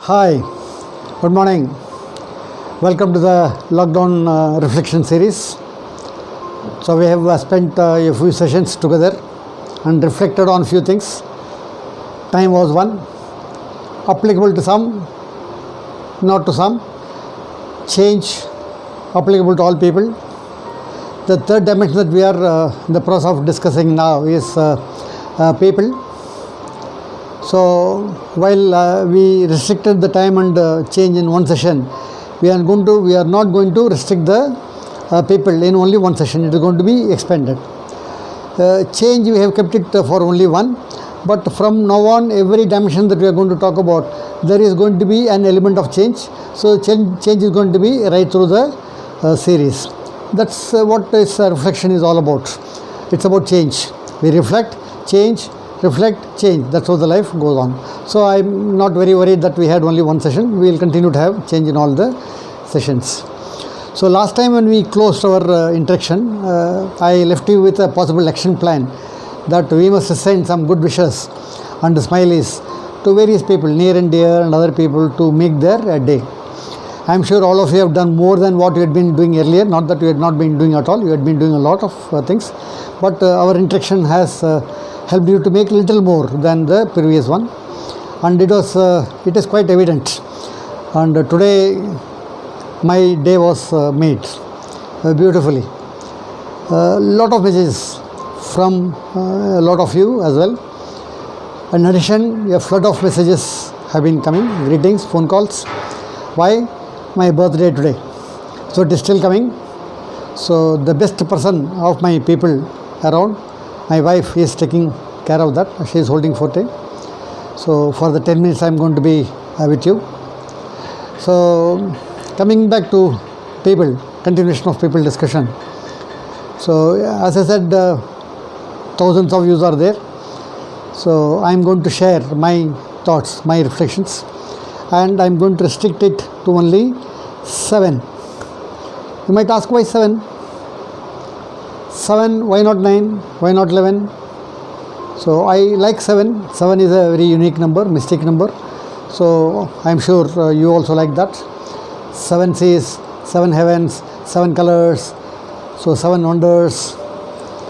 Hi, good morning. Welcome to the lockdown reflection series. So we have spent a few sessions together and reflected on few things. Time was one, applicable to some, not to some. Change, applicable to all people. The third dimension that we are in the process of discussing now is people. So while we restricted the time and change in one session, we are not going to restrict the people in only one session. It is going to be expanded. Change, we have kept it for only one, but from now on, every dimension that we are going to talk about, there is going to be an element of change. So change is going to be right through the series. That's what this reflection is all about. It's about change. We reflect, change, reflect, change. That's how the life goes on. So I'm not very worried that we had only one session. We will continue to have change in all the sessions. So last time when we closed our interaction, I left you with a possible action plan that we must send some good wishes and smileys to various people, near and dear, and other people to make their day. I'm sure all of you have done more than what you had been doing earlier. Not that you had not been doing at all. You had been doing a lot of things. But our interaction has helped you to make a little more than the previous one. And it is quite evident. And today my day was made beautifully. A lot of messages from a lot of you as well. In addition, a flood of messages have been coming, greetings, phone calls. Why? My birthday today. So it is still coming. So the best person of my people around, my wife is taking care of that. She is holding forte. So for the 10 minutes I am going to be with you. So coming back to people, continuation of people discussion. So as I said, thousands of views are there. So I am going to share my thoughts, my reflections, and I am going to restrict it to only 7. You might ask, why 7? 7, why not 9? Why not 11? So I like 7. 7 is a very unique number, mystic number. So I am sure you also like that. 7 seas, 7 heavens, 7 colors, so 7 wonders,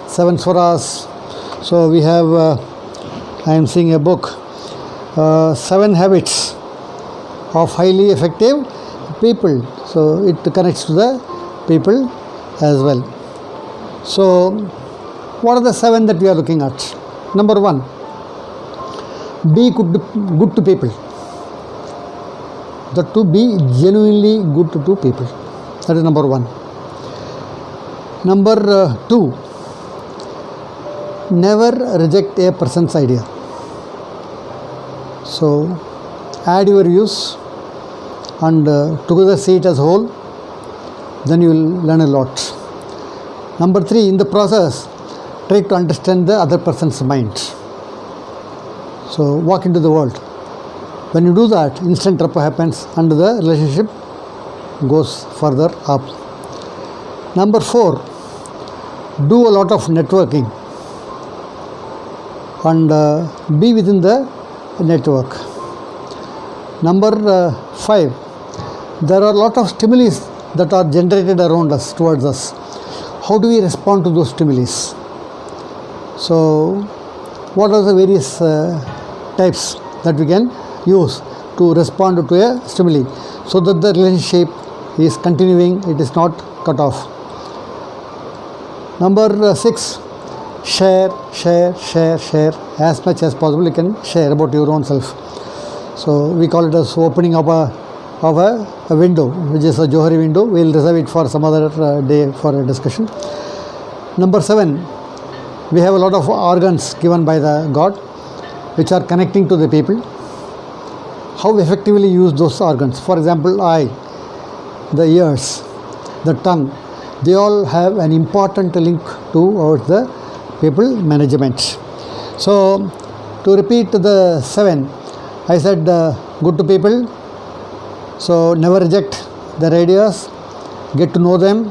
7 swaras. So we have, I am seeing a book, 7 habits of highly effective people. So it connects to the people as well. So what are the 7 that we are looking at? Number 1, be good to people. That to be genuinely good to people. That is number 1. Number 2, never reject a person's idea. So add your views and together see it as whole, then you will learn a lot. Number 3, in the process, try to understand the other person's mind. So walk into the world. When you do that, instant rapport happens and the relationship goes further up. Number 4, do a lot of networking and be within the network. Number 5, there are a lot of stimuli that are generated around us, towards us. How do we respond to those stimuli? So what are the various types that we can use to respond to a stimuli so that the relationship is continuing, it is not cut off. Number 6, share as much as possible. You can share about your own self. So we call it as opening up a window, which is a Johari window. We will reserve it for some other day for a discussion. Number 7, we have a lot of organs given by the God which are connecting to the people. How effectively use those organs? For example, eye, the ears, the tongue, they all have an important link towards the people management. So to repeat the 7, I said good to people. So never reject their ideas, get to know them,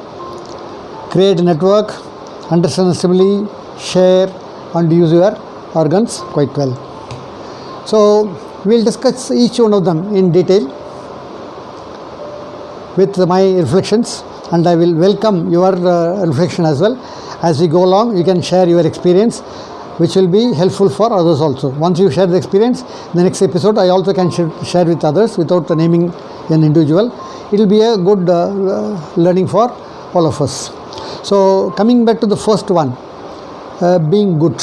create a network, understand the stimuli, share and use your organs quite well. So We will discuss each one of them in detail with my reflections, and I will welcome your reflection as well. As we go along, you can share your experience, which will be helpful for others also. Once you share the experience, the next episode I also can share with others without naming an individual. It will be a good learning for all of us. So coming back to the first one, being good.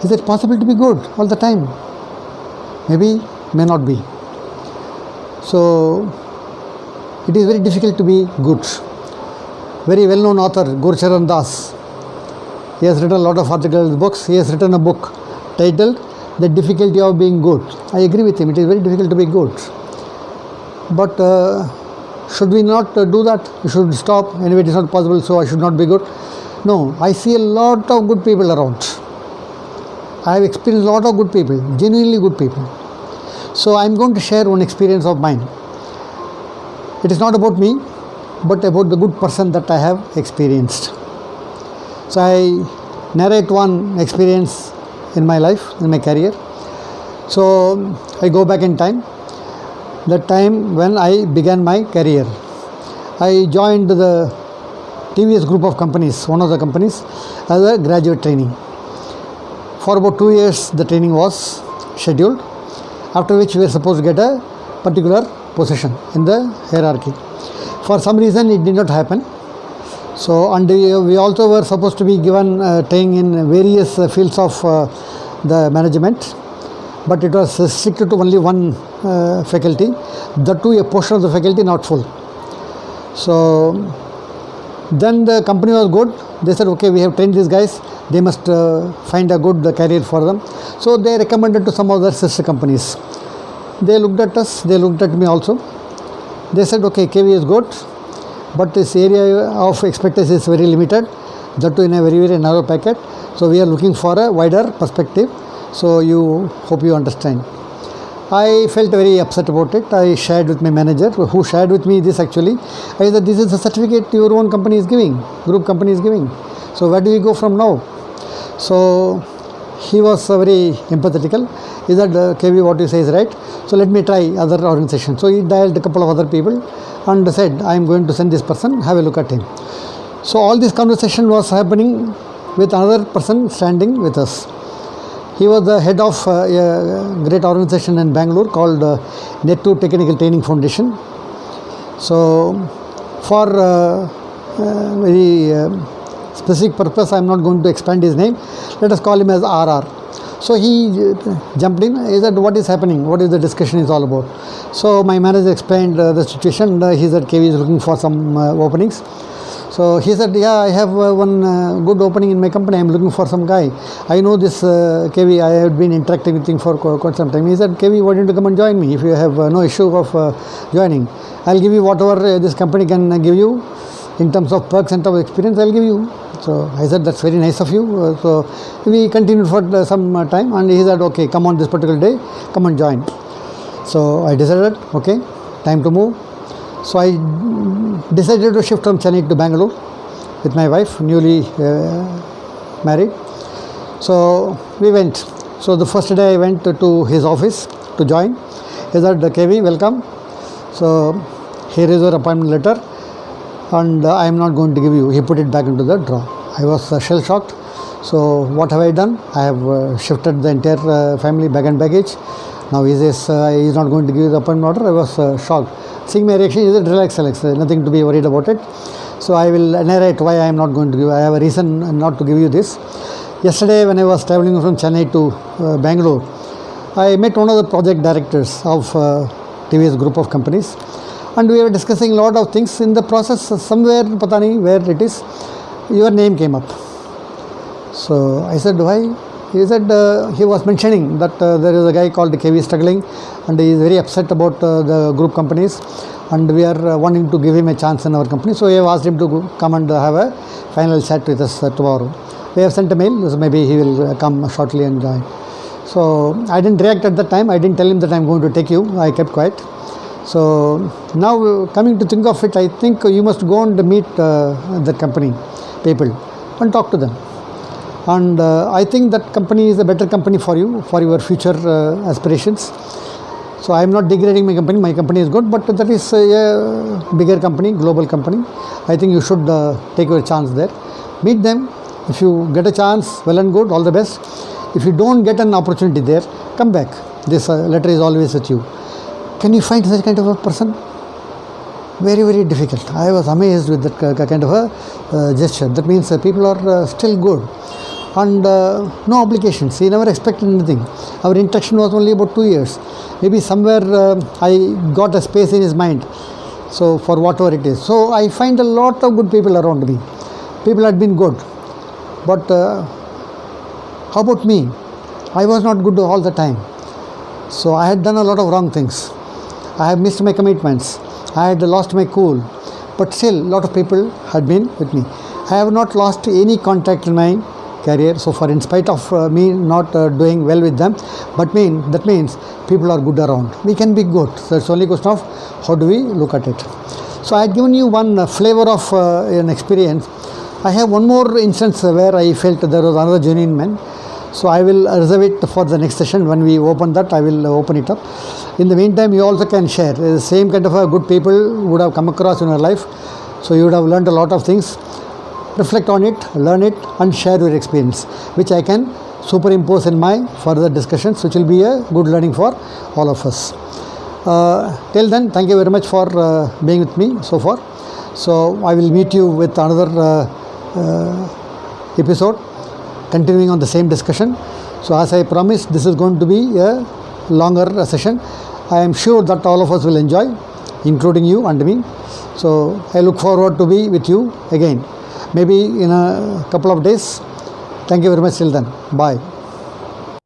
Is it possible to be good all the time? Maybe, may not be. So it is very difficult to be good. Very well-known author, Gurcharan Das, he has written a lot of articles, books. He has written a book titled The Difficulty of Being Good. I agree with him. It is very difficult to be good. But should we not do that? We should stop. Anyway, it is not possible, so I should not be good. No, I see a lot of good people around. I have experienced a lot of good people, genuinely good people. So I am going to share one experience of mine. It is not about me, but about the good person that I have experienced. So I narrate one experience in my life, in my career. So I go back in time, the time when I began my career. I joined the TVS group of companies, one of the companies, as a graduate trainee. For about 2 years the training was scheduled, after which we were supposed to get a particular position in the hierarchy. For some reason it did not happen. So, and we also were supposed to be given training in various fields of the management, but it was restricted to only one faculty, that too a portion of the faculty not full. So then the company was good. They said, okay, we have trained these guys, they must find a good career for them. So they recommended to some of their sister companies. They looked at us, they looked at me also. They said, okay, KV is good, but this area of expertise is very limited, that too in a very, very narrow packet. So we are looking for a wider perspective. So you hope you understand. I felt very upset about it. I shared with my manager, who shared with me this actually. I said, this is a certificate your own company is giving, group company is giving. So where do we go from now? So he was very empathetical. He said, KV, what you say is right. So let me try other organizations. So he dialed a couple of other people and said, I am going to send this person, have a look at him. So all this conversation was happening with another person standing with us. He was the head of a great organization in Bangalore called Nettu Technical Training Foundation. So for very specific purpose, I am not going to expand his name. Let us call him as RR. So he jumped in. He said, what is happening? What is the discussion is all about? So my manager explained the situation. He said, KV is looking for some openings. So he said, yeah, I have one good opening in my company. I am looking for some guy. I know this KV. I have been interacting with him for quite some time. He said, KV, why don't you come and join me? If you have no issue of joining, I'll give you whatever this company can give you in terms of perks and of experience. I'll give you. So I said, that's very nice of you. So we continued for some time, and he said, okay, come on this particular day, come and join. So I decided, okay, time to move. So I decided to shift from Chennai to Bangalore with my wife, newly married. So we went. So the first day I went to his office to join. He said, KV, welcome. So here is your appointment letter, and I am not going to give you. He put it back into the drawer. I was shell shocked. So what have I done? I have shifted the entire family bag and baggage. Now he says he is not going to give you the appointment order. I was shocked. Seeing my reaction, he said, relax Alex, nothing to be worried about it. So I will narrate why I am not going to give. I have a reason not to give you this. Yesterday when I was travelling from Chennai to Bangalore, I met one of the project directors of TVS group of companies, and we were discussing a lot of things. In the process, somewhere, patani where it is, your name came up. So I said, why? He said, he was mentioning that there is a guy called KV struggling, and he is very upset about the group companies, and we are wanting to give him a chance in our company. So we have asked him to come and have a final chat with us tomorrow. We have sent a mail, so maybe he will come shortly and join. So I didn't react at that time. I didn't tell him that I am going to take you. I kept quiet. So now coming to think of it, I think you must go and meet the company people and talk to them. and I think that company is a better company for you, for your future aspirations. So I am not degrading my company is good, but that is a bigger company, global company. I think you should take your chance there. Meet them. If you get a chance, well and good, all the best. If you don't get an opportunity there, come back. This letter is always with you. Can you find such kind of a person? Very, very difficult. I was amazed with that kind of a gesture. That means people are still good. And no obligations. He never expected anything. Our interaction was only about 2 years. Maybe somewhere I got a space in his mind. So for whatever it is. So I find a lot of good people around me. People had been good. But how about me? I was not good all the time. So I had done a lot of wrong things. I have missed my commitments. I had lost my cool. But still, a lot of people had been with me. I have not lost any contact in my career so far, in spite of me not doing well with them. But that means people are good around. We can be good. So it's only a question of how do we look at it. So I had given you one flavor of an experience. I have one more instance where I felt there was another genuine man. So I will reserve it for the next session. When we open that, I will open it up. In the meantime, you also can share. The same kind of good people would have come across in your life. So you would have learned a lot of things. Reflect on it, learn it, and share your experience, which I can superimpose in my further discussions, which will be a good learning for all of us. Till then, thank you very much for being with me so far. So I will meet you with another episode, continuing on the same discussion. So as I promised, this is going to be a longer session. I am sure that all of us will enjoy, including you and me. So I look forward to be with you again, maybe in a couple of days. Thank you very much till then. Bye.